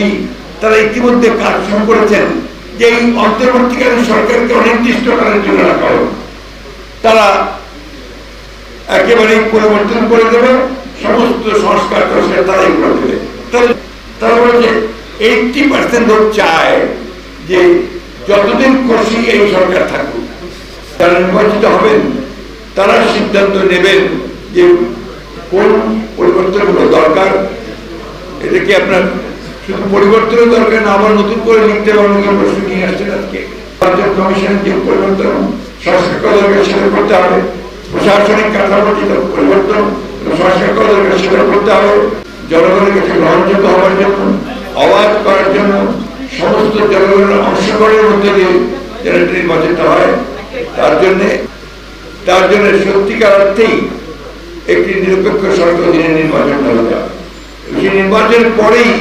গোষ্ঠী তারা ইতিমধ্যে কাজ শুরু করেছেন যে এই অন্তর্বর্তীকালীন সরকারকে অনির্দিষ্টকালের জন্য রাখা হোক। তারা একেবারেই পরিবর্তন করে দেবে, সমস্ত সংস্কার তারাই করে দেবে। তারা বলেছে 80% লোক চায় যে যতদিন খুশি এই সরকার থাকুক, যারা নির্বাচিত হবেন তারা সিদ্ধান্ত নেবেন যে কোন পরিবর্তনগুলো দরকার। এটা কি আপনার শুধু পরিবর্তনের দরকার না, আবার নতুন করে লিখতে বা নতুন প্রশ্ন নিয়ে আসছেন আজকে। কমিশনের যে পরিবর্তন সংস্কার দরকার সেটা করতে হবে, প্রশাসনিক কাঠামোটি পরিবর্তন সংস্কার দরকার সেটা করতে হবে, জনগণের কাছে গ্রহণযোগ্য হওয়ার জন্য, অবাধ করার জন্য, সমস্ত জনগণের অংশগ্রহণের মধ্যে দিয়ে যেন নির্বাচিত হয়, তার জন্য সত্যিকার অর্থেই একটি নিরপেক্ষ সরকার নির্বাচন করা যায়। সেই নির্বাচনের পরেই